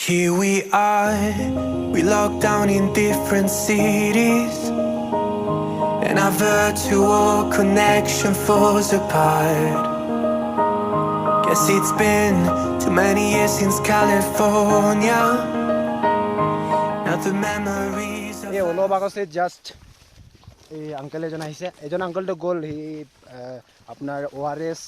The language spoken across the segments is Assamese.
Here we are, we locked down in different cities, and our virtual connection falls apart. Guess it's been too many years since California. Now the memories of এই অলপ আগতে জাষ্ট এই আংকেল এজন আহিছে এজন আংকেলটো গ'ল সি আপোনাৰ ORS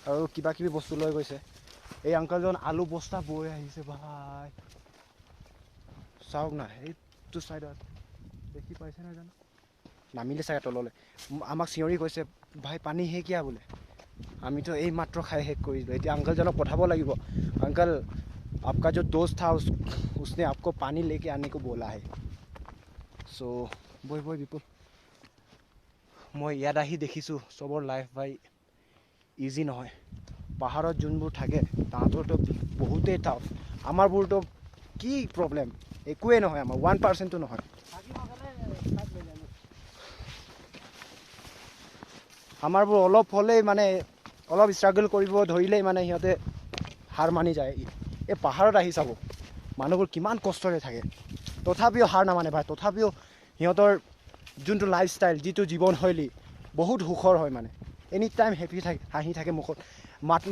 আৰু কিবা কিবি বস্তু লৈ গৈছে এই আংকেলজন আলু বস্তা বৈ আহিছে ভাই চাওক না এইটো চাইডত দেখি পাইছে না জানো নামিলে চাগে তললৈ আমাক চিঞৰি কৈছে ভাই পানী হে কিয়া বোলে আমিতো এই মাত্ৰ খাই শেষ কৰিলোঁ এতিয়া আংকেলজনক পঠাব লাগিব अंकल आपका जो दोस्त था उसने आपको पानी लेके आने को बोला है सो বই বিপুল মই ইয়াত আহি দেখিছোঁ চবৰ লাইফ ভাই ইজি নহয় পাহাৰত যোনবোৰ থাকে তাহাঁতৰতো বহুতেই টাফ আমাৰবোৰতো কি প্ৰব্লেম একোৱেই নহয় আমাৰ 1%ও নহয় আমাৰবোৰ অলপ হ'লেই মানে অলপ ষ্ট্ৰাগল কৰিব ধৰিলেই মানে সিহঁতে হাৰ মানি যায় এই পাহাৰত আহি চাব মানুহবোৰ কিমান কষ্টৰে থাকে তথাপিও হাৰ নামানে ভাই তথাপিও সিহঁতৰ যোনটো লাইফষ্টাইল যিটো জীৱনশৈলী বহুত সুখৰ হয় মানে এনি টাইম হেপি থাকে হাঁহি থাকে মুখত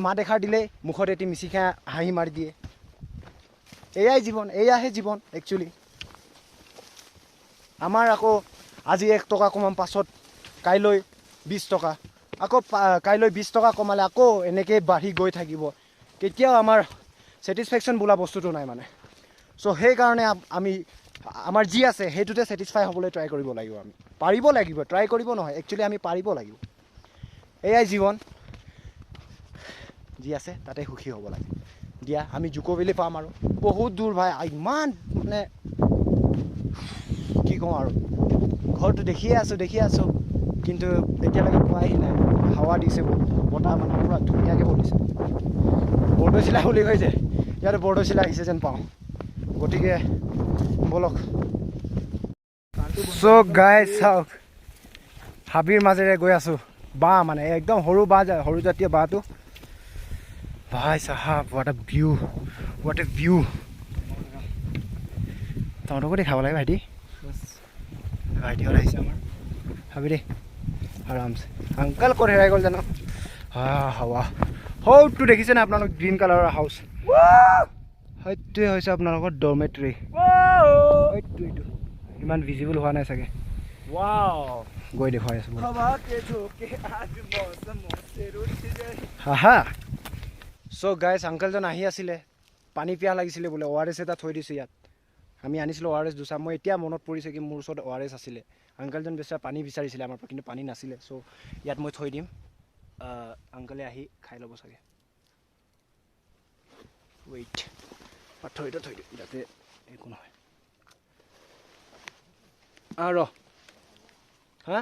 মা দেখাৰ দিলে মুখত এটি মিচিকা হাঁহি মাৰি দিয়ে এয়াই জীৱন এয়াহে জীৱন একচুৱেলি আমাৰ আকৌ আজি 1 টকা কমাম পাছত কাইলৈ 20 টকা আকৌ কাইলৈ 20 টকা কমালে আকৌ এনেকৈ বাঢ়ি গৈ থাকিব কেতিয়াও আমাৰ ছেটিছফেকশ্যন বোলা বস্তুটো নাই মানে চ' সেইকাৰণে আমি আমাৰ যি আছে সেইটোতে ছেটিছফাই হ'বলৈ ট্ৰাই কৰিব লাগিব আমি পাৰিব লাগিব ট্ৰাই কৰিব নহয় একচুৱেলি আমি পাৰিব লাগিব এয়াই জীৱন যি আছে তাতে সুখী হ'ব লাগে দিয়া আমি জুকো ভেলি পাম আৰু বহুত দূৰ ভাই ইমান মানে কি কওঁ আৰু ঘৰটো দেখিয়ে আছোঁ কিন্তু এতিয়ালৈকে পোৱাই নাই হাৱা দিছে বতাহ মানে পুৰা ধুনীয়াকৈ বলিছে বৰদৈচিলা বুলি কৈছে ইয়াতে বৰদৈচিলা আহিছে যেন পাওঁ গতিকে বলক চ' গাইজ চাওক হাবিৰ মাজেৰে গৈ আছোঁ বাঁহ মানে একদম সৰু জাতীয় বাঁহটো ভাই চাহাব হোৱাট এ ভিউ তহঁতকো দেখাব লাগে ভাইটিহঁত আহিছে আমাৰ ভাবি দেই আৰামছে আংকাল ক'ত হেৰাই গ'ল জানো হাৱা সৌটো দেখিছেনে আপোনালোক গ্ৰীণ কালাৰৰ হাউচ সেইটোৱে হৈছে আপোনালোকৰ ডৰমেটৰী এইটো ইমান ভিজিবল হোৱা নাই চাগে গৈ দেখুৱাই আছোঁ হা চ' গাইজ আংকালজন আহি আছিলে পানী পিয়াহ লাগিছিলে বোলে ORS এটা থৈ দিছোঁ ইয়াত আমি আনিছিলোঁ ORS দুচা মই এতিয়া মনত পৰিছে কি মোৰ ওচৰত ORS আছিলে আংকালজন বেচা পানী বিচাৰিছিলে আমাৰ পৰা কিন্তু পানী নাছিলে চ' ইয়াত মই থৈ দিম আংকালে আহি খাই ল'ব চাগে ৱেইট পাথৰিটা থৈ দিম যাতে একো নহয় ৰ হা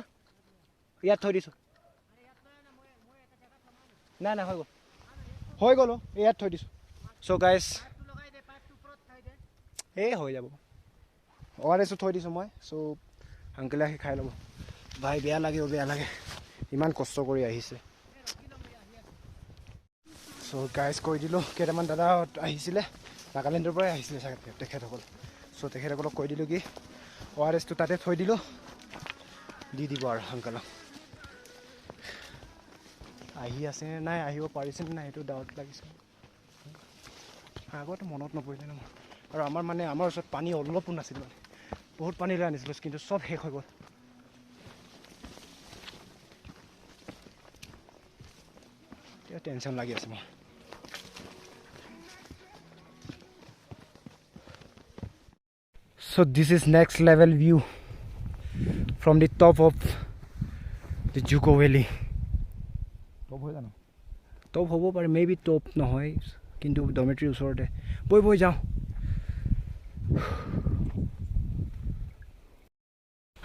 ইয়াত থৈ দিছোঁ নাই হৈ গ'ল ইয়াত থৈ দিছোঁ চ' গাইজ এই হৈ যাব ORS থৈ দিছোঁ মই চ' আংকেলে আহি খাই ল'ব ভাই বেয়া লাগে ইমান কষ্ট কৰি আহিছে চ' গাইজ কৈ দিলোঁ কেইটামান দাদা আহিছিলে নাগালেণ্ডৰ পৰাই আহিছিলে চাগে তেখেতসকল চ' তেখেতসকলক কৈ দিলোঁ কি ORSটো তাতে থৈ দিলোঁ দি দিব আৰু আংকালক আহি আছে নে নাই আহিব পাৰিছেনে নাই সেইটো ডাউট লাগিছে আগতে মনত নপৰিলে ন মোৰ আৰু আমাৰ ওচৰত পানী অলপো নাছিল মানে বহুত পানী লৈ আনিছিলোঁ কিন্তু চব শেষ হৈ গ'ল এতিয়া টেনশ্যন লাগি আছে মোৰ So this is next level view from the top of the Dzukou Valley. Top হ'ব পাৰে maybe top নহয় কিন্তু ডৰমেটৰীৰ ওচৰতে বৈ যাওঁ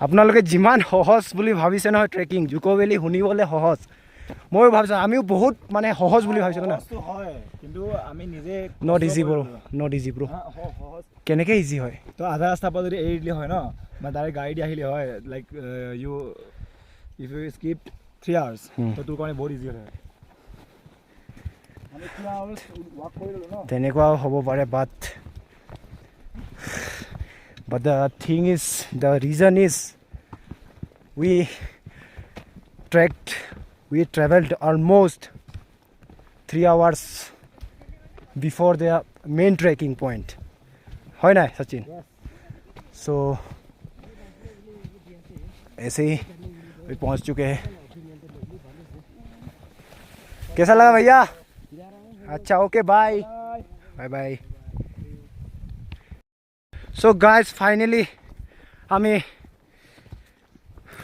আপোনালোকে যিমান সহজ বুলি ভাবিছে নহয় ট্ৰেকিং জুকো ভেলি শুনিবলৈ সহজ ময়ো ভাবিছোঁ আমিও বহুত মানে সহজ বুলি ভাবিছিলোঁ না কিন্তু আমি নিজে নট ইজি ব্ৰ কেনেকৈ ইজি হয় তো আধা ৰাস্তাৰ পৰা যদি এৰি দিলে হয় ন বা ডাইৰেক্ট গাড়ী দি আহিলে হয় like if you skip 3 hours তো তোৰ কাৰণে বহুত ইজি হয় আমি 3 hours ৱাক কৰিলোঁ ন তেনেকুৱাও হ'ব পাৰে বাট But the thing is, the reason is we traveled almost 3 hours before the main trekking point. है ना सचिन? So ऐसे ही अभी पहुंच चुके हैं. कैसा लगा भैया? अच्छा okay bye bye bye. So guys, finally আমি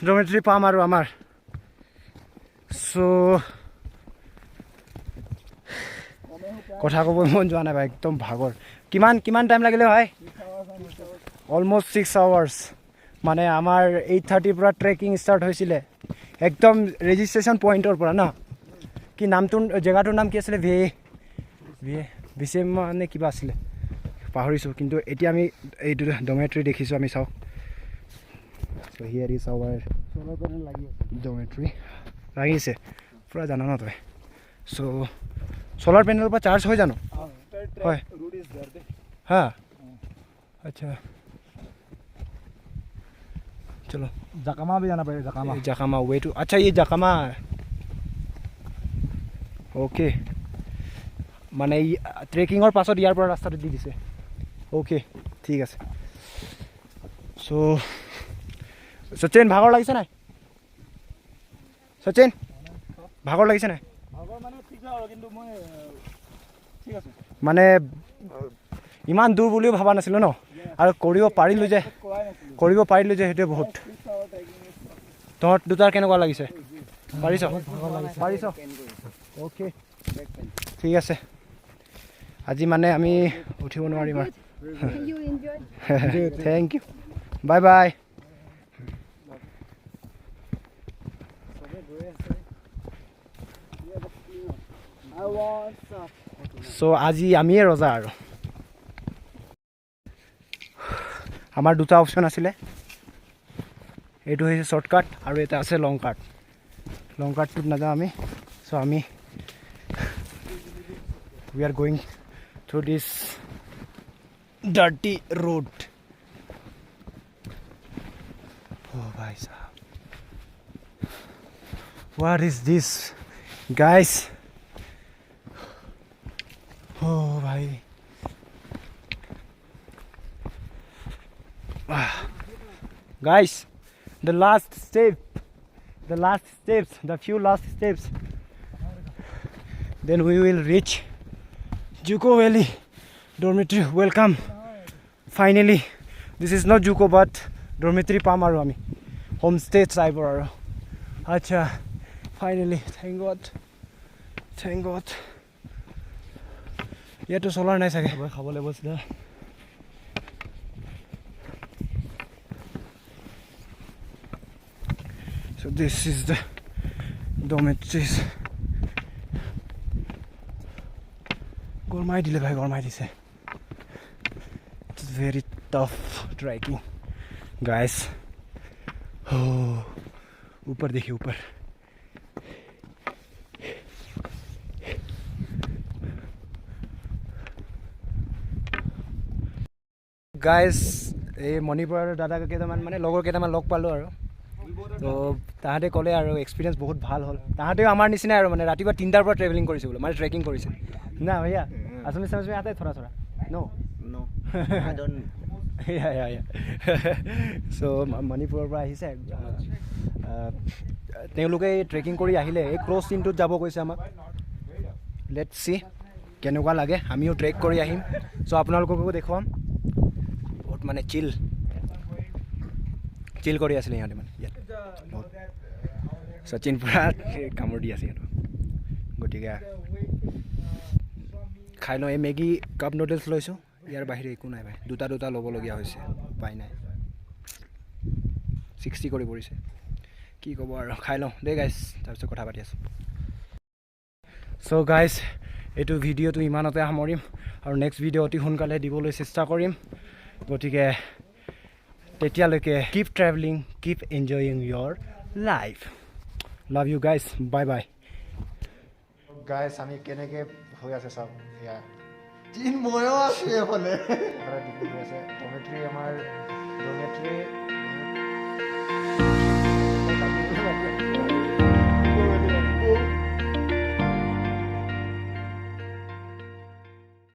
ডৰমেট্ৰি পাম আৰু আমাৰ. So কথা ক'ব মন যোৱা নাই ভাই, একদম ভাগৰ. কিমান টাইম লাগিলে ভাই? Almost 6 hours. মানে আমাৰ 8:30 পৰা ট্ৰেকিং ষ্টাৰ্ট হৈছিলে একদম ৰেজিষ্ট্ৰেশ্যন পইণ্টৰ পৰা না. কি নামটো জেগাটোৰ নাম কি আছিলে? ভিশেমা নে কিবা আছিলে, পাহৰিছোঁ. কিন্তু এতিয়া আমি এইটো ডৰমেট্ৰি দেখিছোঁ, আমি চাওক. চ' হিয়াৰ ইজ আৱাৰ ডৰমেট্ৰি. লাগিছে পূৰা জানো ন তই? চ' सोलर पैनल पर चार्ज हो जानो হয় हाँ. अच्छा चलो जाकामा भी जाना पड़ेगा. जाकामा वे टू. अच्छा ये जाकामा ओके. মানে ট্ৰেকিঙৰ পাছত ইয়াৰ পৰা ৰাস্তাটো দি দিছে. অ'কে ঠিক আছে. চ' সচিন ভাগৰ লাগিছে নাই? সচিন ভাগৰ লাগিছে নাই? মানে ইমান দূৰ বুলিও ভবা নাছিলোঁ ন, আৰু কৰিব পাৰিলোঁ যে সেইটোৱে বহুত. তহঁত দুটাৰ কেনেকুৱা লাগিছে? পাৰিছ? অ'কে ঠিক আছে. আজি মানে আমি উঠিব নোৱাৰিম আৰু. Thank U bye bye. চ' আজি আমিয়ে ৰজা আৰু. আমাৰ দুটা অপশ্যন আছিলে, এইটো হৈছে শ্বৰ্টকাট আৰু এটা আছে লং কাট. লং কাটটোত নাযাওঁ আমি. চ' আমি we are going through this dirty road. অ' ভাই সাহেব, what is this guys? Oh bhai. Guys, the few last steps, then we will reach Dzukou Valley dormitory. Welcome. Finally, this is not Dzukou but dormitory পাম আৰু আমি homestay টাইপৰ আৰু. আচ্ছা finally, thank God. ইয়াতো চলাৰ নাই চাগে, খাব লাগিব চিধা. So this is the dormitories. গৰমাই দিলে ভাই, গৰমাই দিছে. It's very tough trekking guys. Oh, ऊपर देखिए ऊपर. গাইজ এই মণিপুৰৰ দাদা কেইটামান মানে লগৰ কেইটামান লগ পালোঁ আৰু. তো তাহাঁতে ক'লে আৰু এক্সপিৰিয়েঞ্চ বহুত ভাল হ'ল. তাহাঁতেও আমাৰ নিচিনাই আৰু মানে ৰাতিপুৱা 3টাৰ পৰা ট্ৰেভেলিং কৰিছে বোলে, মানে ট্ৰেকিং কৰিছে না ভैया. আছামিজ समझ में आता है थोड़ा नो आई डोंट. চ' মণিপুৰৰ পৰা আহিছে. তেওঁলোকে ট্ৰেকিং কৰি আহিলে এই ক্ৰছ চিনটোত যাব কৈছে আমাক. লেটছ চি কেনেকুৱা লাগে. আমিও ট্ৰেক কৰি আহিম. চ' আপোনালোককো দেখুৱাম. মানে চিল কৰি আছিলে সিহঁতে মানে ইয়াত. সচিন পুৰা কামোৰ দি আছে সিহঁতক. গতিকে খাই লওঁ. এই মেগী কাপ নুডলছ লৈছোঁ, ইয়াৰ বাহিৰে একো নাই ভাই. দুটা ল'বলগীয়া হৈছে, উপায় নাই. 60 কৰি পৰিছে, কি ক'ব আৰু. খাই লওঁ দেই গাইজ, তাৰপিছত কথা পাতি আছোঁ. চ' গাইজ এইটো ভিডিঅ'টো ইমানতে সামৰিম আৰু নেক্সট ভিডিঅ' অতি সোনকালে দিবলৈ চেষ্টা কৰিম. গতিকে তেতিয়ালৈকে keep travelling, keep enjoying your life. Love you guys, bye bye. Guys আমি কেনেকৈ হৈ আছে চাওক, এয়া চিন্ময়ো আছে এইফালে ডৰ্মেট্ৰি আমাৰ ডৰ্মেট্ৰি